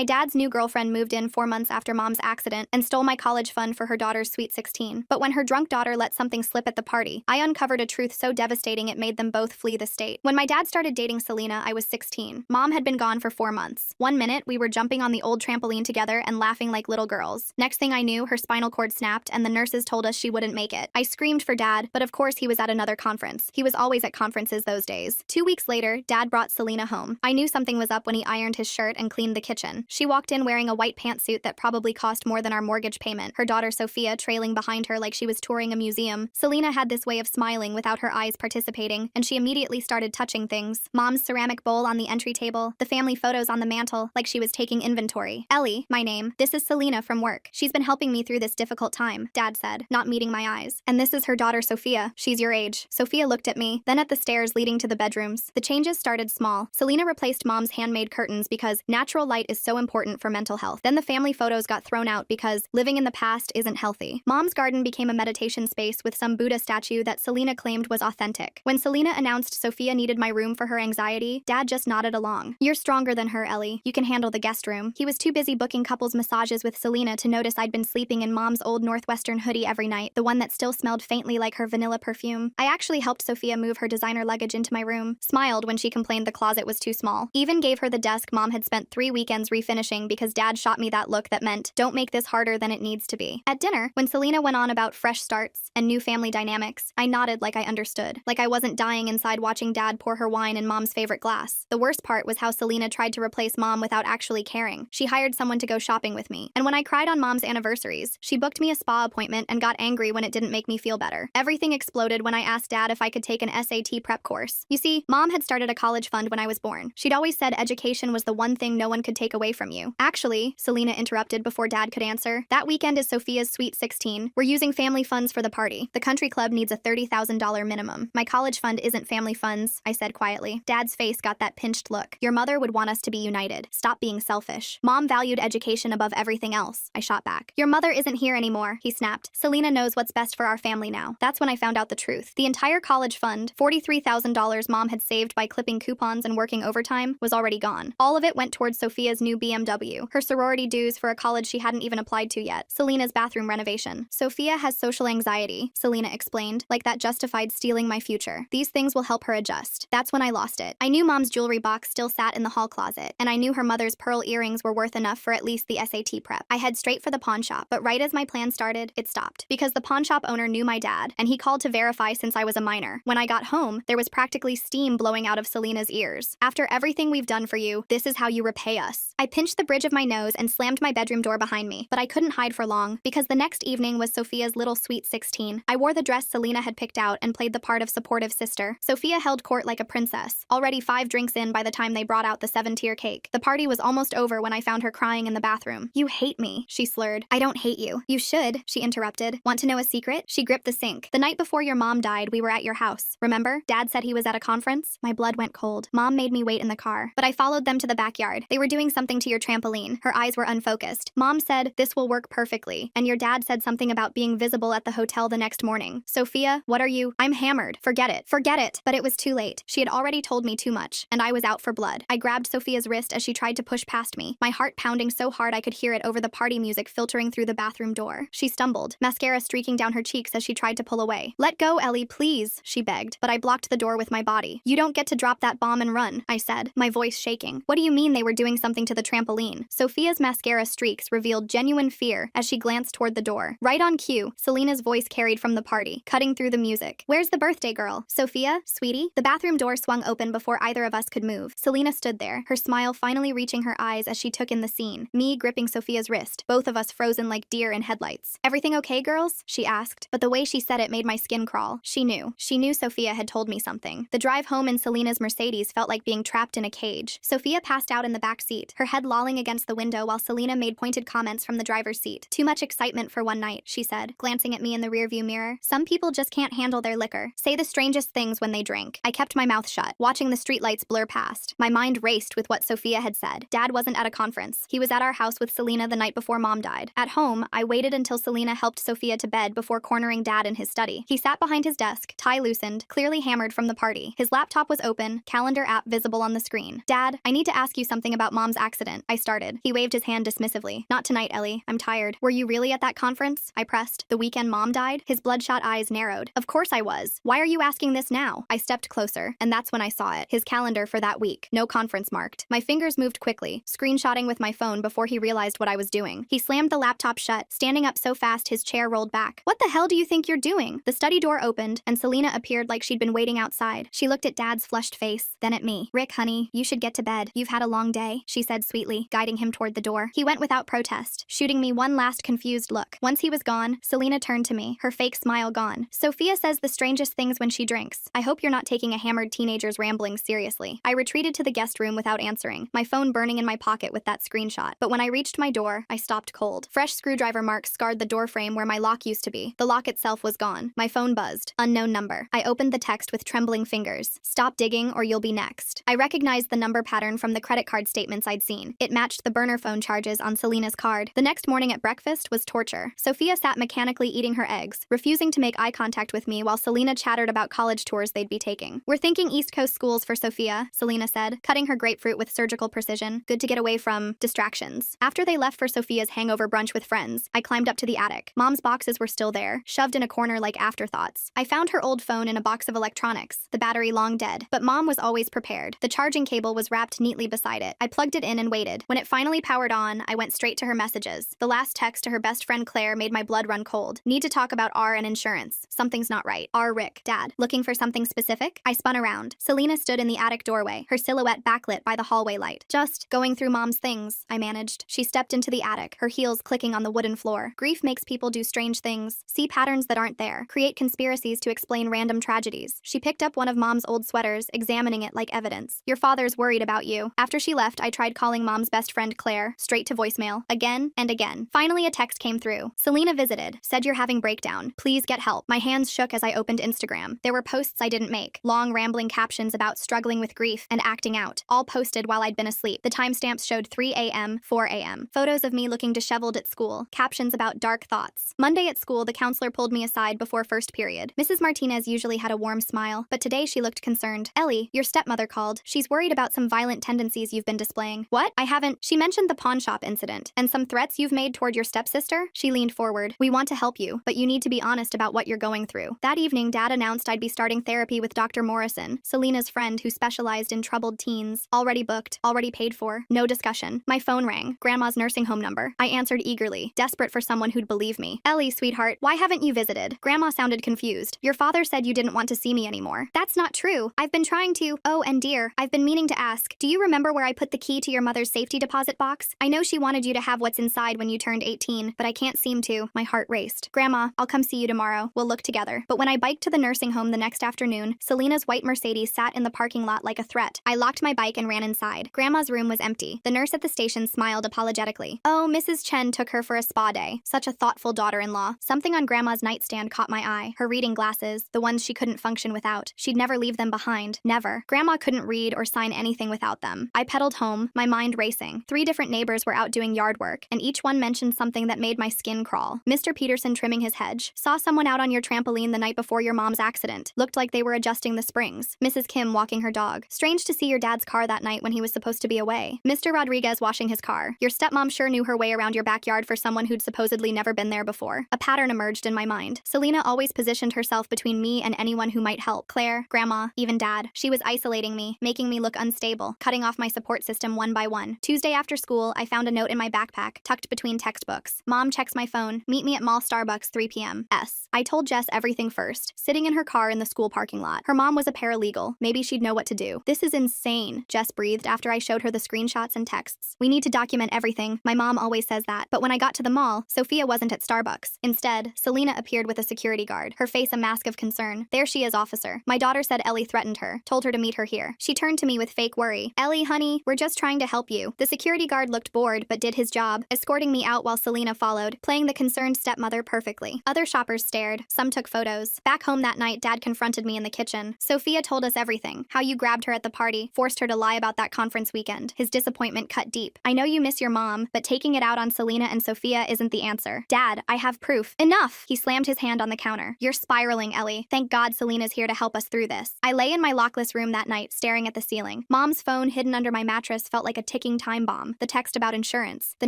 My dad's new girlfriend moved in 4 months after mom's accident and stole my college fund for her daughter's sweet 16. But when her drunk daughter let something slip at the party, I uncovered a truth so devastating it made them both flee the state. When my dad started dating Selena, I was 16. Mom had been gone for 4 months. One minute, we were jumping on the old trampoline together and laughing like little girls. Next thing I knew, her spinal cord snapped and the nurses told us she wouldn't make it. I screamed for Dad, but of course he was at another conference. He was always at conferences those days. 2 weeks later, Dad brought Selena home. I knew something was up when he ironed his shirt and cleaned the kitchen. She walked in wearing a white pantsuit that probably cost more than our mortgage payment, her daughter Sophia trailing behind her like she was touring a museum. Selena had this way of smiling without her eyes participating, and she immediately started touching things. Mom's ceramic bowl on the entry table, the family photos on the mantle, like she was taking inventory. Ellie, my name. This is Selena from work. She's been helping me through this difficult time, Dad said, not meeting my eyes. And this is her daughter Sophia. She's your age. Sophia looked at me, then at the stairs leading to the bedrooms. The changes started small. Selena replaced Mom's handmade curtains because natural light is so important for mental health. Then the family photos got thrown out because living in the past isn't healthy. Mom's garden became a meditation space with some Buddha statue that Selena claimed was authentic. When Selena announced Sophia needed my room for her anxiety, Dad just nodded along. You're stronger than her, Ellie. You can handle the guest room. He was too busy booking couples massages with Selena to notice I'd been sleeping in Mom's old Northwestern hoodie every night, the one that still smelled faintly like her vanilla perfume. I actually helped Sophia move her designer luggage into my room, smiled when she complained the closet was too small, even gave her the desk Mom had spent 3 weekends refinishing because Dad shot me that look that meant, don't make this harder than it needs to be. At dinner, when Selena went on about fresh starts and new family dynamics, I nodded like I understood, like I wasn't dying inside watching Dad pour her wine in Mom's favorite glass. The worst part was how Selena tried to replace Mom without actually caring. She hired someone to go shopping with me, and when I cried on Mom's anniversaries, she booked me a spa appointment and got angry when it didn't make me feel better. Everything exploded when I asked Dad if I could take an SAT prep course. You see, Mom had started a college fund when I was born. She'd always said education was the one thing no one could take away from you. Actually, Selena interrupted before Dad could answer, that weekend is Sophia's sweet 16. We're using family funds for the party. The country club needs a $30,000 minimum. My college fund isn't family funds, I said quietly. Dad's face got that pinched look. Your mother would want us to be united. Stop being selfish. Mom valued education above everything else, I shot back. Your mother isn't here anymore, he snapped. Selena knows what's best for our family now. That's when I found out the truth. The entire college fund, $43,000 Mom had saved by clipping coupons and working overtime, was already gone. All of it went towards Sophia's new BMW, her sorority dues for a college she hadn't even applied to yet, Selena's bathroom renovation. Sophia has social anxiety, Selena explained, like that justified stealing my future. These things will help her adjust. That's when I lost it. I knew Mom's jewelry box still sat in the hall closet, and I knew her mother's pearl earrings were worth enough for at least the SAT prep. I head straight for the pawn shop, but right as my plan started, it stopped. Because the pawn shop owner knew my dad, and he called to verify since I was a minor. When I got home, there was practically steam blowing out of Selena's ears. After everything we've done for you, this is how you repay us. I pinched the bridge of my nose and slammed my bedroom door behind me, but I couldn't hide for long, because the next evening was Sophia's little sweet 16. I wore the dress Selena had picked out and played the part of supportive sister. Sophia held court like a princess, already 5 drinks in by the time they brought out the 7-tier cake. The party was almost over when I found her crying in the bathroom. You hate me, she slurred. I don't hate you. You should, she interrupted. Want to know a secret? She gripped the sink. The night before your mom died, we were at your house. Remember? Dad said he was at a conference. My blood went cold. Mom made me wait in the car, but I followed them to the backyard. They were doing something to your trampoline. Her eyes were unfocused. Mom said, this will work perfectly. And your dad said something about being visible at the hotel the next morning. Sophia, what are you? I'm hammered. Forget it. Forget it. But it was too late. She had already told me too much, and I was out for blood. I grabbed Sophia's wrist as she tried to push past me, my heart pounding so hard I could hear it over the party music filtering through the bathroom door. She stumbled, mascara streaking down her cheeks as she tried to pull away. Let go, Ellie, please, she begged, but I blocked the door with my body. You don't get to drop that bomb and run, I said, my voice shaking. What do you mean they were doing something to the trampoline? Sophia's mascara streaks revealed genuine fear as she glanced toward the door. Right on cue, Selena's voice carried from the party, cutting through the music. Where's the birthday girl? Sophia? Sweetie? The bathroom door swung open before either of us could move. Selena stood there, her smile finally reaching her eyes as she took in the scene, me gripping Sophia's wrist, both of us frozen like deer in headlights. Everything okay, girls? She asked, but the way she said it made my skin crawl. She knew. She knew Sophia had told me something. The drive home in Selena's Mercedes felt like being trapped in a cage. Sophia passed out in the back seat, her head lolling against the window while Selena made pointed comments from the driver's seat. Too much excitement for one night, she said, glancing at me in the rearview mirror. Some people just can't handle their liquor. Say the strangest things when they drink. I kept my mouth shut, watching the streetlights blur past. My mind raced with what Sophia had said. Dad wasn't at a conference. He was at our house with Selena the night before Mom died. At home, I waited until Selena helped Sophia to bed before cornering Dad in his study. He sat behind his desk, tie loosened, clearly hammered from the party. His laptop was open, calendar app visible on the screen. Dad, I need to ask you something about Mom's accident. accident, I started. He waved his hand dismissively. Not tonight, Ellie. I'm tired. Were you really at that conference? I pressed. The weekend Mom died? His bloodshot eyes narrowed. Of course I was. Why are you asking this now? I stepped closer, and that's when I saw it. His calendar for that week. No conference marked. My fingers moved quickly, screenshotting with my phone before he realized what I was doing. He slammed the laptop shut, standing up so fast his chair rolled back. What the hell do you think you're doing? The study door opened, and Selena appeared like she'd been waiting outside. She looked at Dad's flushed face, then at me. Rick, honey, you should get to bed. You've had a long day, she said sweetly, guiding him toward the door. He went without protest, shooting me one last confused look. Once he was gone, Selena turned to me, her fake smile gone. Sophia says the strangest things when she drinks. I hope you're not taking a hammered teenager's ramblings seriously. I retreated to the guest room without answering, my phone burning in my pocket with that screenshot. But when I reached my door, I stopped cold. Fresh screwdriver marks scarred the door frame where my lock used to be. The lock itself was gone. My phone buzzed. Unknown number. I opened the text with trembling fingers. Stop digging or you'll be next. I recognized the number pattern from the credit card statements I'd seen. It matched the burner phone charges on Selena's card. The next morning at breakfast was torture. Sophia sat mechanically eating her eggs, refusing to make eye contact with me while Selena chattered about college tours they'd be taking. We're thinking East Coast schools for Sophia, Selena said, cutting her grapefruit with surgical precision. Good to get away from distractions. After they left for Sophia's hangover brunch with friends, I climbed up to the attic. Mom's boxes were still there, shoved in a corner like afterthoughts. I found her old phone in a box of electronics, the battery long dead, but Mom was always prepared. The charging cable was wrapped neatly beside it. I plugged it in and waited. When it finally powered on, I went straight to her messages. The last text to her best friend Claire made my blood run cold. Need to talk about R and insurance. Something's not right. R. Rick. Dad. Looking for something specific? I spun around. Selena stood in the attic doorway, her silhouette backlit by the hallway light. Just going through Mom's things, I managed. She stepped into the attic, her heels clicking on the wooden floor. Grief makes people do strange things, see patterns that aren't there, create conspiracies to explain random tragedies. She picked up one of Mom's old sweaters, examining it like evidence. Your father's worried about you. After she left, I tried calling Mom's best friend Claire, straight to voicemail, again and again. Finally, a text came through. Selena visited, said you're having breakdown. Please get help. My hands shook as I opened Instagram. There were posts I didn't make, long rambling captions about struggling with grief and acting out, all posted while I'd been asleep. The timestamps showed 3 a.m., 4 a.m. Photos of me looking disheveled at school, captions about dark thoughts. Monday at school, the counselor pulled me aside before first period. Mrs. Martinez usually had a warm smile, but today she looked concerned. Ellie, your stepmother called. She's worried about some violent tendencies you've been displaying. What? I haven't. She mentioned the pawn shop incident and some threats you've made toward your stepsister. She leaned forward. We want to help you, but you need to be honest about what you're going through. That evening, Dad announced I'd be starting therapy with Dr. Morrison, Selena's friend who specialized in troubled teens. Already booked, already paid for. No discussion. My phone rang. Grandma's nursing home number. I answered eagerly, desperate for someone who'd believe me. Ellie, sweetheart, why haven't you visited? Grandma sounded confused. Your father said you didn't want to see me anymore. That's not true. I've been trying to. Oh, and dear, I've been meaning to ask. Do you remember where I put the key to your mother's safety deposit box? I know she wanted you to have what's inside when you turned 18, but I can't seem to. My heart raced. Grandma, I'll come see you tomorrow. We'll look together. But when I biked to the nursing home the next afternoon, Selena's white Mercedes sat in the parking lot like a threat. I locked my bike and ran inside. Grandma's room was empty. The nurse at the station smiled apologetically. Oh, Mrs. Chen took her for a spa day. Such a thoughtful daughter-in-law. Something on Grandma's nightstand caught my eye. Her reading glasses, the ones she couldn't function without. She'd never leave them behind. Never. Grandma couldn't read or sign anything without them. I pedaled home, my mind racing. 3 different neighbors were out doing yard work, and each one mentioned something that made my skin crawl. Mr. Peterson trimming his hedge. Saw someone out on your trampoline the night before your mom's accident. Looked like they were adjusting the springs. Mrs. Kim walking her dog. Strange to see your dad's car that night when he was supposed to be away. Mr. Rodriguez washing his car. Your stepmom sure knew her way around your backyard for someone who'd supposedly never been there before. A pattern emerged in my mind. Selena always positioned herself between me and anyone who might help. Claire, Grandma, even Dad. She was isolating me, making me look unstable, cutting off my support system one by one. Tuesday after school, I found a note in my backpack, tucked between textbooks. Mom checks my phone. Meet me at Mall Starbucks 3 p.m. I told Jess everything first, sitting in her car in the school parking lot. Her mom was a paralegal. Maybe she'd know what to do. This is insane, Jess breathed after I showed her the screenshots and texts. We need to document everything. My mom always says that. But when I got to the mall, Sophia wasn't at Starbucks. Instead, Selena appeared with a security guard, her face a mask of concern. There she is, officer. My daughter said Ellie threatened her, told her to meet her here. She turned to me with fake worry. Ellie, honey, we're just trying to help you. The security guard looked bored but did his job, escorting me out while Selena followed, playing the concerned stepmother perfectly. Other shoppers stared. Some took photos. Back home that night, Dad confronted me in the kitchen. Sophia told us everything. How you grabbed her at the party, forced her to lie about that conference weekend. His disappointment cut deep. I know you miss your mom, but taking it out on Selena and Sophia isn't the answer. Dad, I have proof. Enough! He slammed his hand on the counter. You're spiraling, Ellie. Thank God Selena's here to help us through this. I lay in my lockless room that night, staring at the ceiling. Mom's phone hidden under my mattress felt like a ticking time bomb, the text about insurance, the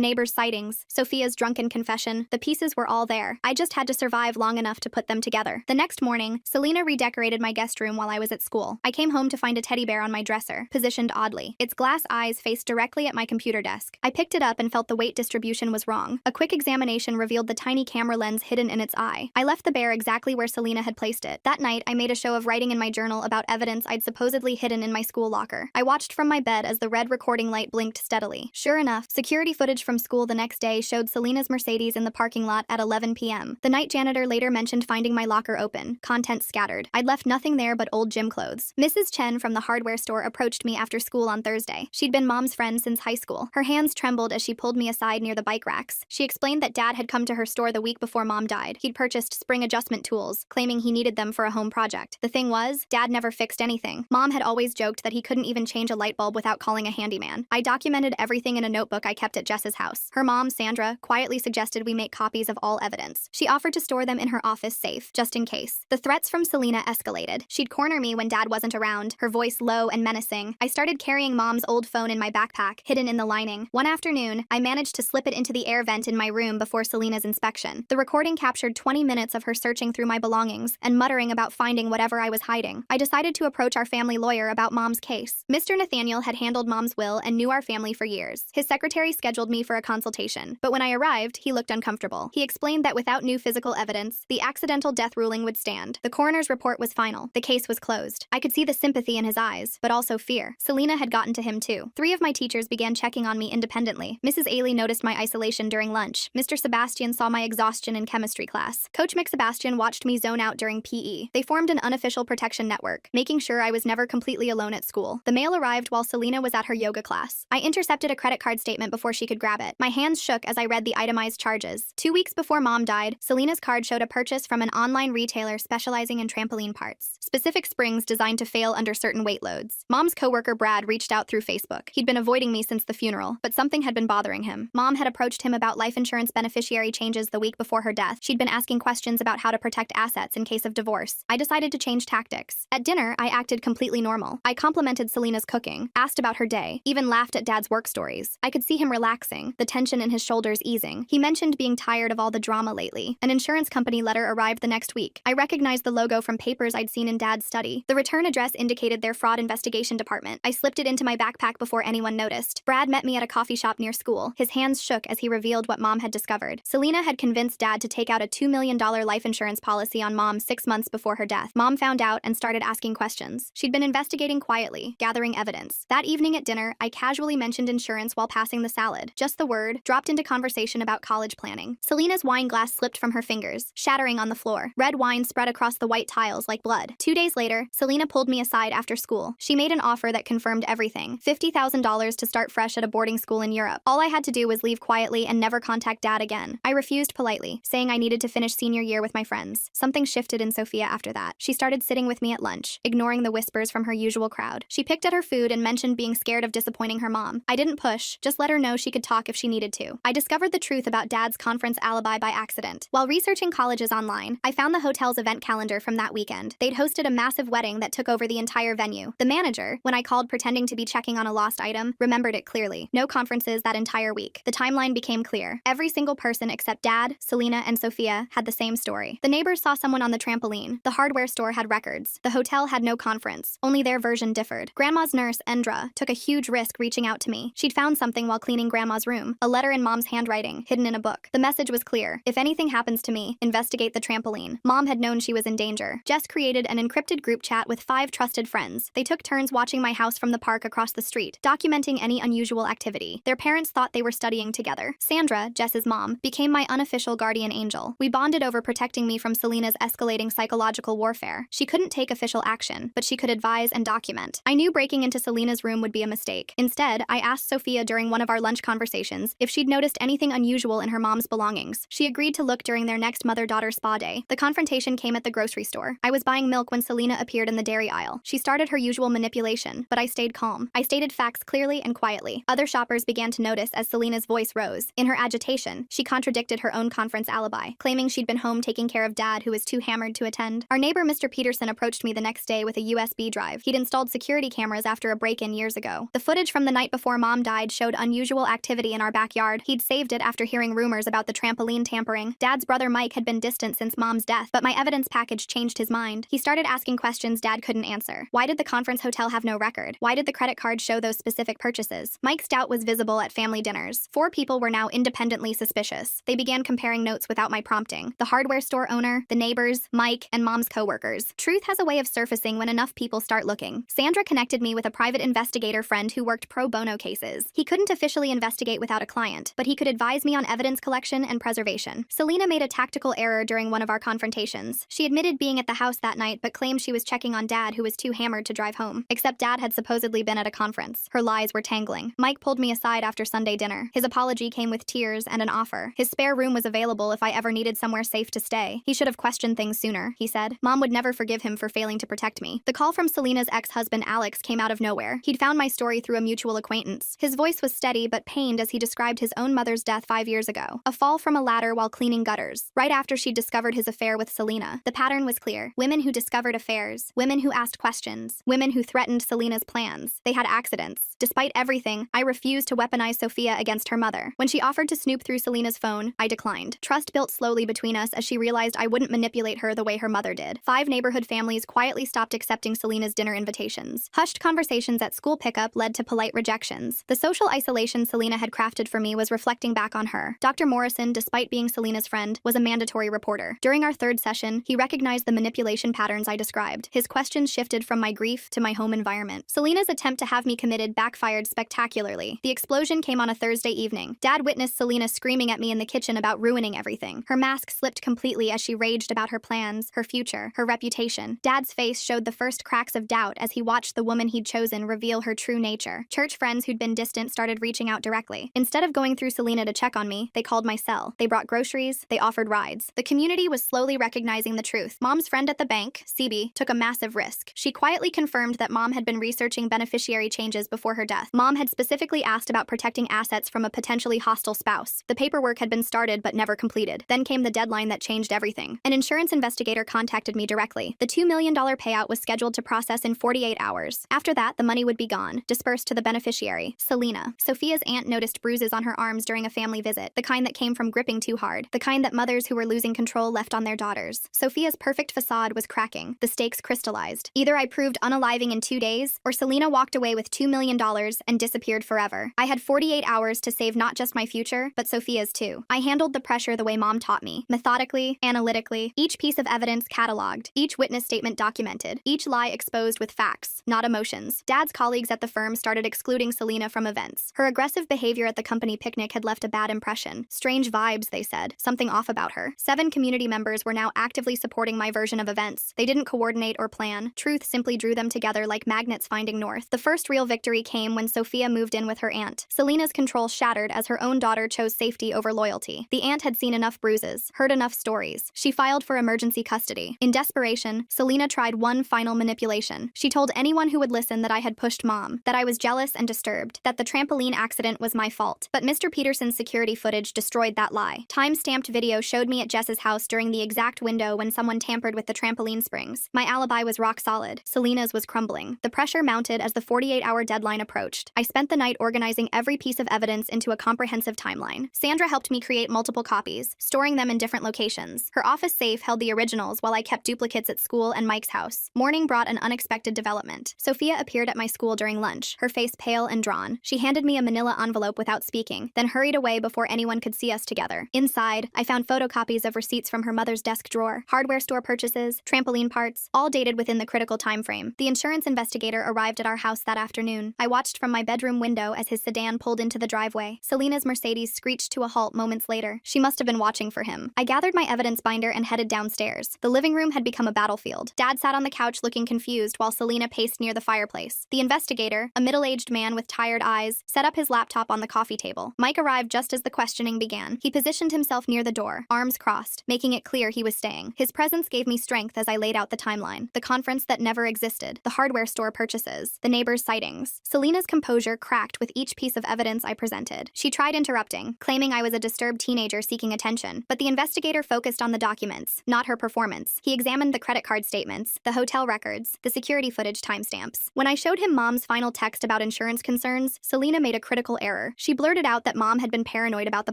neighbor's sightings, Sophia's drunken confession. The pieces were all there. I just had to survive long enough to put them together. The next morning, Selena redecorated my guest room while I was at school. I came home to find a teddy bear on my dresser, positioned oddly. Its glass eyes faced directly at my computer desk. I picked it up and felt the weight distribution was wrong. A quick examination revealed the tiny camera lens hidden in its eye. I left the bear exactly where Selena had placed it. That night, I made a show of writing in my journal about evidence I'd supposedly hidden in my school locker. I watched from my bed as the red recording light blinked steadily. Sure enough, security footage from school the next day showed Selena's Mercedes in the parking lot at 11 p.m. The night janitor later mentioned finding my locker open, contents scattered. I'd left nothing there but old gym clothes. Mrs. Chen from the hardware store approached me after school on Thursday. She'd been Mom's friend since high school. Her hands trembled as she pulled me aside near the bike racks. She explained that Dad had come to her store the week before Mom died. He'd purchased spring adjustment tools, claiming he needed them for a home project. The thing was, Dad never fixed anything. Mom had always joked that he couldn't even change a light bulb without calling a handyman. I documented everything in a notebook I kept at Jess's house. Her mom, Sandra, quietly suggested we make copies of all evidence. She offered to store them in her office safe, just in case. The threats from Selena escalated. She'd corner me when Dad wasn't around, her voice low and menacing. I started carrying Mom's old phone in my backpack, hidden in the lining. One afternoon, I managed to slip it into the air vent in my room before Selena's inspection. The recording captured 20 minutes of her searching through my belongings and muttering about finding whatever I was hiding. I decided to approach our family lawyer about Mom's case. Mr. Nathaniel had handled Mom's will and knew our family for years. His secretary scheduled me for a consultation, but when I arrived, he looked uncomfortable. He explained that without new physical evidence, the accidental death ruling would stand. The coroner's report was final. The case was closed. I could see the sympathy in his eyes, but also fear. Selena had gotten to him too. 3 of my teachers began checking on me independently. Mrs. Ailey noticed my isolation during lunch. Mr. Sebastian saw my exhaustion in chemistry class. Coach McSebastian watched me zone out during PE. They formed an unofficial protection network, making sure I was never completely alone at school. The mail arrived while Selena was at her yoga class. I intercepted a credit card statement before she could grab it. My hands shook as I read the itemized charges. 2 weeks before Mom died, Selena's card showed a purchase from an online retailer specializing in trampoline parts, specific springs designed to fail under certain weight loads. Mom's coworker Brad reached out through Facebook. He'd been avoiding me since the funeral, but something had been bothering him. Mom had approached him about life insurance beneficiary changes the week before her death. She'd been asking questions about how to protect assets in case of divorce. I decided to change tactics. At dinner, I acted completely normal. I complimented Selena's cooking, asked about her day, even laughed at Dad's work stories. I could see him relaxing, the tension in his shoulders easing. He mentioned being tired of all the drama lately. An insurance company letter arrived the next week. I recognized the logo from papers I'd seen in Dad's study. The return address indicated their fraud investigation department. I slipped it into my backpack before anyone noticed. Brad met me at a coffee shop near school. His hands shook as he revealed what Mom had discovered. Selena had convinced Dad to take out a $2 million life insurance policy on Mom 6 months before her death. Mom found out and started asking questions. She'd been investigating quietly, gathering evidence. That evening at dinner, I casually mentioned insurance while passing the salad. Just the word, dropped into conversation about college planning. Selena's wine glass slipped from her fingers, shattering on the floor. Red wine spread across the white tiles like blood. 2 days later, Selena pulled me aside after school. She made an offer that confirmed everything. $50,000 to start fresh at a boarding school in Europe. All I had to do was leave quietly and never contact Dad again. I refused politely, saying I needed to finish senior year with my friends. Something shifted in Sophia after that. She started sitting with me at lunch, ignoring the whispers from her usual crowd. She picked at her food and mentioned being scared of disappointing her mom. I didn't push, just let her know she could talk if she needed to. I discovered the truth about Dad's conference alibi by accident. While researching colleges online, I found the hotel's event calendar from that weekend. They'd hosted a massive wedding that took over the entire venue. The manager, when I called pretending to be checking on a lost item, remembered it clearly. No conferences that entire week. The timeline became clear. Every single person except Dad, Selena, and Sophia had the same story. The neighbors saw someone on the trampoline. The hardware store had records. The hotel had no conference. Only their version differed. Grandma's nurse, Endra, took a huge risk reaching out to me. She'd found something while cleaning Grandma's room. A letter in Mom's handwriting, hidden in a book. The message was clear. If anything happens to me, investigate the trampoline. Mom had known she was in danger. Jess created an encrypted group chat with 5 trusted friends. They took turns watching my house from the park across the street, documenting any unusual activity. Their parents thought they were studying together. Sandra, Jess's mom, became my unofficial guardian angel. We bonded over protecting me from Selena's escalating psychological warfare. She couldn't take official action, but she could advise and document. I knew breaking into Selena's room would be a mistake. Instead, I asked Sophia during one of our lunch conversations if she'd noticed anything unusual in her mom's belongings. She agreed to look during their next mother-daughter spa day. The confrontation came at the grocery store. I was buying milk when Selena appeared in the dairy aisle. She started her usual manipulation, but I stayed calm. I stated facts clearly and quietly. Other shoppers began to notice as Selena's voice rose. In her agitation, she contradicted her own conference alibi, claiming she'd been home taking care of Dad, who was too hammered to attend. Our neighbor, Mr. Peterson, approached me the next day with a USB drive. He'd installed security cameras after a break-in years ago. The footage from the night before mom died showed unusual activity in our backyard. He'd saved it after hearing rumors about the trampoline tampering. Dad's brother Mike had been distant since mom's death, but my evidence package changed his mind. He started asking questions Dad couldn't answer. Why did the conference hotel have no record? Why did the credit card show those specific purchases? Mike's doubt was visible at family dinners. 4 people were now independently suspicious. They began comparing notes without my prompting. The hardware store owner, the neighbors, Mike, and mom's coworkers. Truth has a way of surfacing when enough people start looking. Sandra connected me with a private investigator friend who worked pro bono cases. He couldn't officially investigate without a client, but he could advise me on evidence collection and preservation. Selena made a tactical error during one of our confrontations. She admitted being at the house that night, but claimed she was checking on Dad, who was too hammered to drive home. Except Dad had supposedly been at a conference. Her lies were tangling. Mike pulled me aside after Sunday dinner. His apology came with tears and an offer. His spare room was available if I ever needed somewhere safe to stay. He should have questioned things sooner, he said. Mom would never forgive him for failing to protect me. The call from Selena's ex-husband Alex came out of nowhere. He'd found my story through a mutual acquaintance. His voice was steady but pained as he described his own mother's death 5 years ago. A fall from a ladder while cleaning gutters. Right after she'd discovered his affair with Selena. The pattern was clear. Women who discovered affairs. Women who asked questions. Women who threatened Selena's plans. They had accidents. Despite everything, I refused to weaponize Sophia against her mother. When she offered to snoop through Selena's phone, I declined. Trust built slowly between us as she realized I wouldn't manipulate her the way her mother did. 5 neighborhood families quietly stopped accepting Selena's dinner invitations. Hushed conversations at school pickup led to polite rejections. The social isolation Selena had crafted for me was reflecting back on her. Dr. Morrison, despite being Selena's friend, was a mandatory reporter. During our 3rd session, he recognized the manipulation patterns I described. His questions shifted from my grief to my home environment. Selena's attempt to have me committed backfired spectacularly. The explosion came on a Thursday evening. Dad witnessed Selena screaming at me in the kitchen about ruining everything. Her mask slipped completely as she raged about her plans, her future, her reputation. Dad's face showed the first cracks of doubt as he watched the woman he'd chosen reveal her true nature. Church friends who'd been distant started reaching out directly. Instead of going through Selena to check on me, they called my cell. They brought groceries, they offered rides. The community was slowly recognizing the truth. Mom's friend at the bank, CB, took a massive risk. She quietly confirmed that Mom had been researching beneficiary changes before her death. Mom had specifically asked about protecting assets from a potentially hostile spouse. The paperwork had been started but never completed. Then came the deadline that changed everything. An insurance investigator contacted me directly. The $2 million payout was scheduled to process in 48 hours. After that, the money would be gone, dispersed to the beneficiary, Selena. Sophia's aunt noticed bruises on her arms during a family visit, the kind that came from gripping too hard, the kind that mothers who were losing control left on their daughters. Sophia's perfect facade was cracking. The stakes crystallized. Either I proved unaliving in 2 days, or Selena walked away with $2 million and disappeared forever. I had 48 hours to save not just my future, but Sophia's too. I handled the pressure the way Mom taught me. Methodically, analytically, each piece of evidence cataloged, each witness statement documented, each lie exposed with facts, not emotions. Dad's colleagues at the firm started excluding Selena from events. Her aggressive behavior at the company picnic had left a bad impression. Strange vibes, they said. Something off about her. 7 community members were now actively supporting my version of events. They didn't coordinate or plan. Truth simply drew them together like magnets finding north. The first real victory came when Sophia moved in with her aunt. Selena's control shattered as her own daughter chose safety over loyalty. The aunt had seen enough bruises, heard enough stories. She filed for emergency custody. In desperation, Selena tried one final manipulation. She told anyone who would listen that I had pushed Mom, that I was jealous and disturbed, that the trampoline accident was my fault. But Mr. Peterson's security footage destroyed that lie. Time-stamped video showed me at Jess's house during the exact window when someone tampered with the trampoline springs. My alibi was rock solid. Selena's was crumbling. The pressure mounted as the 48-hour deadline approached. I spent the night organizing every piece of evidence into a comprehensive timeline. Sandra helped me create multiple copies, storing them in different locations. Her office safe held the originals while I kept duplicates at school and Mike's house. Morning brought an unexpected development. Sophia appeared at my school during lunch, her face pale and drawn. She handed me a manila envelope without speaking, then hurried away before anyone could see us together. Inside, I found photocopies of receipts from her mother's desk drawer, hardware store purchases, trampoline parts, all dated within the critical time frame. The insurance investigator arrived at our house that afternoon. I watched from my bedroom window as his sedan pulled into the driveway. Selena's Mercedes screeched to a halt moments later. She must have been watching for him. I gathered my evidence binder and headed downstairs. The living room had become a battlefield. Dad sat on the couch looking confused while Selena paced near the fireplace. The investigator, a middle-aged man with tired eyes, set up his laptop on the coffee table. Mike arrived just as the questioning began. He positioned himself near the door, arms crossed, making it clear he was staying. His presence gave me strength as I laid out the timeline. The conference that never existed, the hardware store purchases, the neighbor's sightings. Selena's composure cracked with each piece of evidence I presented. She tried interrupting, claiming I was a disturbed teenager seeking attention, but the investigator focused on the documents, not her performance. He examined the credit card statements, the hotel records, the security footage timestamps. When I showed him Mom's final text about insurance insurance concerns, Selena made a critical error. She blurted out that mom had been paranoid about the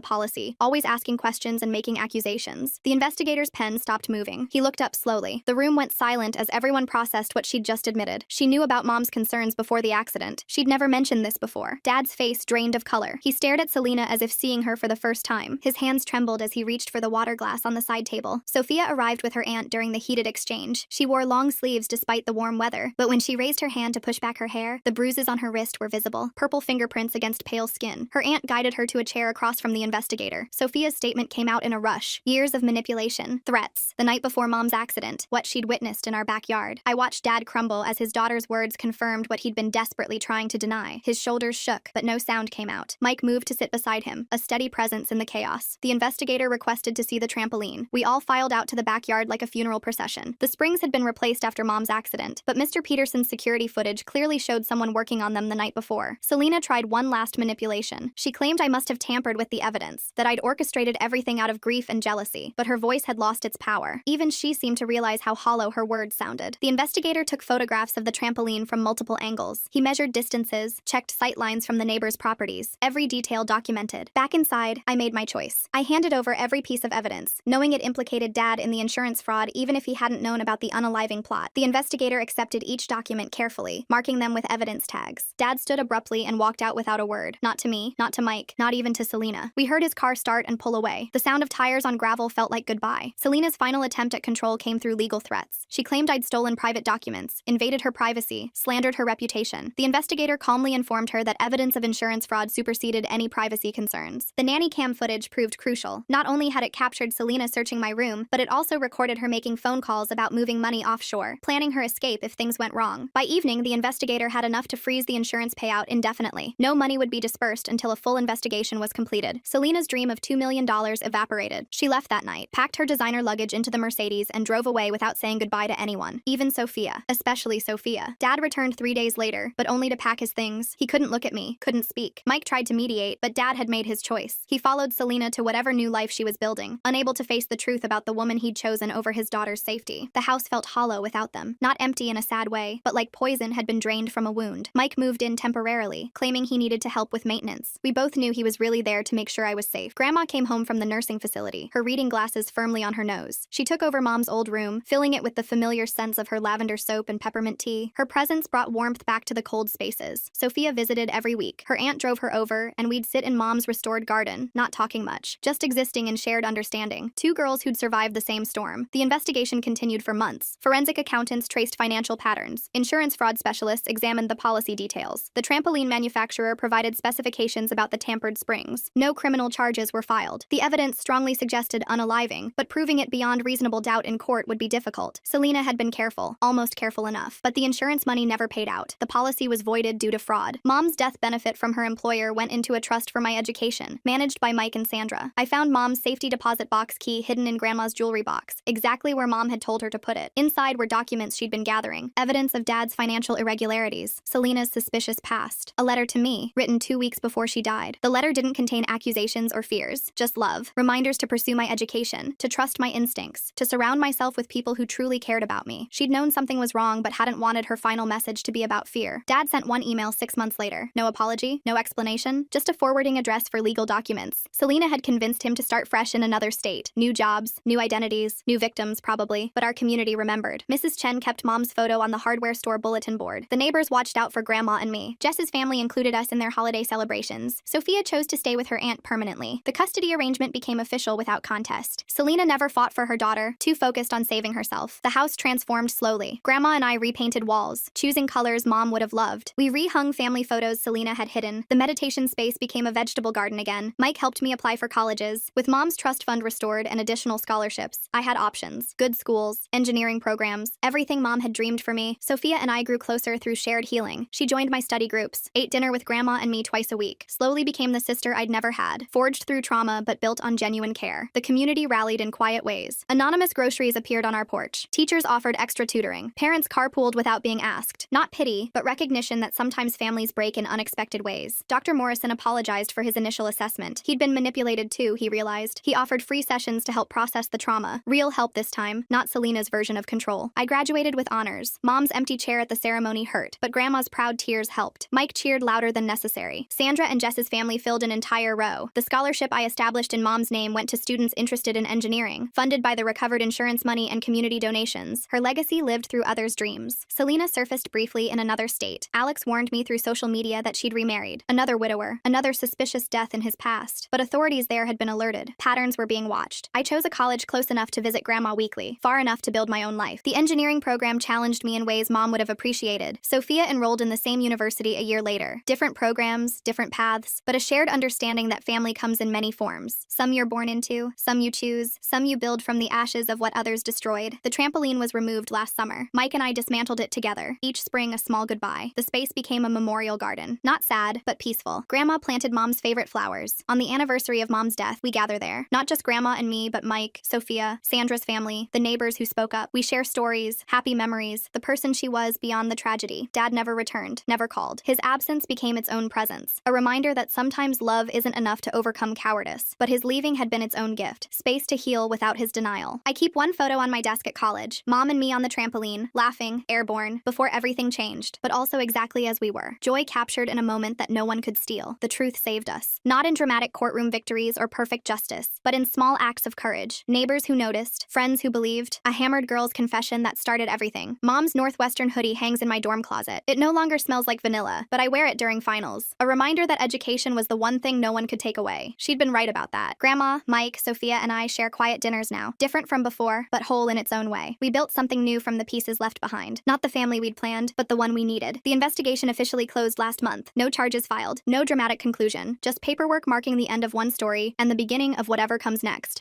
policy, always asking questions and making accusations. The investigator's pen stopped moving. He looked up slowly. The room went silent as everyone processed what she'd just admitted. She knew about mom's concerns before the accident. She'd never mentioned this before. Dad's face drained of color. He stared at Selena as if seeing her for the first time. His hands trembled as he reached for the water glass on the side table. Sophia arrived with her aunt during the heated exchange. She wore long sleeves despite the warm weather, but when she raised her hand to push back her hair, the bruises on her wrist were visible, purple fingerprints against pale skin. Her aunt guided her to a chair across from the investigator. Sophia's statement came out in a rush. Years of manipulation, threats, the night before mom's accident, what she'd witnessed in our backyard. I watched Dad crumble as his daughter's words confirmed what he'd been desperately trying to deny. His shoulders shook, but no sound came out. Mike moved to sit beside him, a steady presence in the chaos. The investigator requested to see the trampoline. We all filed out to the backyard like a funeral procession. The springs had been replaced after mom's accident, but Mr. Peterson's security footage clearly showed someone working on them the night before. Selena tried one last manipulation. She claimed I must have tampered with the evidence, that I'd orchestrated everything out of grief and jealousy, but her voice had lost its power. Even she seemed to realize how hollow her words sounded. The investigator took photographs of the trampoline from multiple angles. He measured distances, checked sight lines from the neighbors' properties, every detail documented. Back inside, I made my choice. I handed over every piece of evidence, knowing it implicated Dad in the insurance fraud even if he hadn't known about the unaliving plot. The investigator accepted each document carefully, marking them with evidence tags. Dad stood abruptly and walked out without a word. Not to me, not to Mike, not even to Selena. We heard his car start and pull away. The sound of tires on gravel felt like goodbye. Selena's final attempt at control came through legal threats. She claimed I'd stolen private documents, invaded her privacy, slandered her reputation. The investigator calmly informed her that evidence of insurance fraud superseded any privacy concerns. The nanny cam footage proved crucial. Not only had it captured Selena searching my room, but it also recorded her making phone calls about moving money offshore, planning her escape if things went wrong. By evening, the investigator had enough to freeze the insurance payout indefinitely. No money would be dispersed until a full investigation was completed. Selena's dream of $2 million evaporated. She left that night, packed her designer luggage into the Mercedes, and drove away without saying goodbye to anyone, even Sophia, especially Sophia. Dad returned 3 days later, but only to pack his things. He couldn't look at me, couldn't speak. Mike tried to mediate, but Dad had made his choice. He followed Selena to whatever new life she was building, unable to face the truth about the woman he'd chosen over his daughter's safety. The house felt hollow without them, not empty in a sad way, but like poison had been drained from a wound. Mike moved in temporarily, claiming he needed to help with maintenance. We both knew he was really there to make sure I was safe. Grandma came home from the nursing facility, her reading glasses firmly on her nose. She took over Mom's old room, filling it with the familiar scents of her lavender soap and peppermint tea. Her presence brought warmth back to the cold spaces. Sophia visited every week. Her aunt drove her over, and we'd sit in Mom's restored garden, not talking much, just existing in shared understanding. Two girls who'd survived the same storm. The investigation continued for months. Forensic accountants traced financial patterns. Insurance fraud specialists examined the policy details. The trampoline manufacturer provided specifications about the tampered springs. No criminal charges were filed. The evidence strongly suggested unaliving, but proving it beyond reasonable doubt in court would be difficult. Selena had been careful, almost careful enough, but the insurance money never paid out. The policy was voided due to fraud. Mom's death benefit from her employer went into a trust for my education, managed by Mike and Sandra. I found Mom's safety deposit box key hidden in Grandma's jewelry box, exactly where Mom had told her to put it. Inside were documents she'd been gathering, evidence of Dad's financial irregularities, Selena's suspicious past, a letter to me, written 2 weeks before she died. The letter didn't contain accusations or fears, just love, reminders to pursue my education, to trust my instincts, to surround myself with people who truly cared about me. She'd known something was wrong but hadn't wanted her final message to be about fear. Dad sent one email 6 months later. No apology, no explanation, just a forwarding address for legal documents. Selena had convinced him to start fresh in another state. New jobs, new identities, new victims probably, but our community remembered. Mrs. Chen kept Mom's photo on the hardware store bulletin board. The neighbors watched out for Grandma and me. Jess's family included us in their holiday celebrations. Sophia chose to stay with her aunt permanently. The custody arrangement became official without contest. Selena never fought for her daughter, too focused on saving herself. The house transformed slowly. Grandma and I repainted walls, choosing colors Mom would have loved. We rehung family photos Selena had hidden. The meditation space became a vegetable garden again. Mike helped me apply for colleges. With Mom's trust fund restored and additional scholarships, I had options. Good schools, engineering programs, everything Mom had dreamed for me. Sophia and I grew closer through shared healing. She joined my study groups, ate dinner with Grandma and me twice a week, slowly became the sister I'd never had, forged through trauma but built on genuine care. The community rallied in quiet ways. Anonymous groceries appeared on our porch. Teachers offered extra tutoring. Parents carpooled without being asked. Not pity, but recognition that sometimes families break in unexpected ways. Dr. Morrison apologized for his initial assessment. He'd been manipulated too, he realized. He offered free sessions to help process the trauma. Real help this time, not Selena's version of control. I graduated with honors. Mom's empty chair at the ceremony hurt, but Grandma's proud tears helped. helped. Mike cheered louder than necessary. Sandra and Jess's family filled an entire row. The scholarship I established in Mom's name went to students interested in engineering, funded by the recovered insurance money and community donations. Her legacy lived through others' dreams. Selena surfaced briefly in another state. Alex warned me through social media that she'd remarried. Another widower. Another suspicious death in his past. But authorities there had been alerted. Patterns were being watched. I chose a college close enough to visit Grandma weekly, far enough to build my own life. The engineering program challenged me in ways Mom would have appreciated. Sophia enrolled in the same university a year later. Different programs, different paths, but a shared understanding that family comes in many forms. Some you're born into, some you choose, some you build from the ashes of what others destroyed. The trampoline was removed last summer. Mike and I dismantled it together. Each spring a small goodbye. The space became a memorial garden. Not sad, but peaceful. Grandma planted Mom's favorite flowers. On the anniversary of Mom's death, we gather there. Not just Grandma and me, but Mike, Sophia, Sandra's family, the neighbors who spoke up. We share stories, happy memories, the person she was beyond the tragedy. Dad never returned, never called. His absence became its own presence. A reminder that sometimes love isn't enough to overcome cowardice. But his leaving had been its own gift. Space to heal without his denial. I keep one photo on my desk at college. Mom and me on the trampoline, laughing, airborne, before everything changed, but also exactly as we were. Joy captured in a moment that no one could steal. The truth saved us. Not in dramatic courtroom victories or perfect justice, but in small acts of courage. Neighbors who noticed, friends who believed, a hammered girl's confession that started everything. Mom's Northwestern hoodie hangs in my dorm closet. It no longer smells like vanilla, but I wear it during finals. A reminder that education was the one thing no one could take away. She'd been right about that. Grandma, Mike, Sophia, and I share quiet dinners now. Different from before, but whole in its own way. We built something new from the pieces left behind. Not the family we'd planned, but the one we needed. The investigation officially closed last month. No charges filed. No dramatic conclusion. Just paperwork marking the end of one story and the beginning of whatever comes next.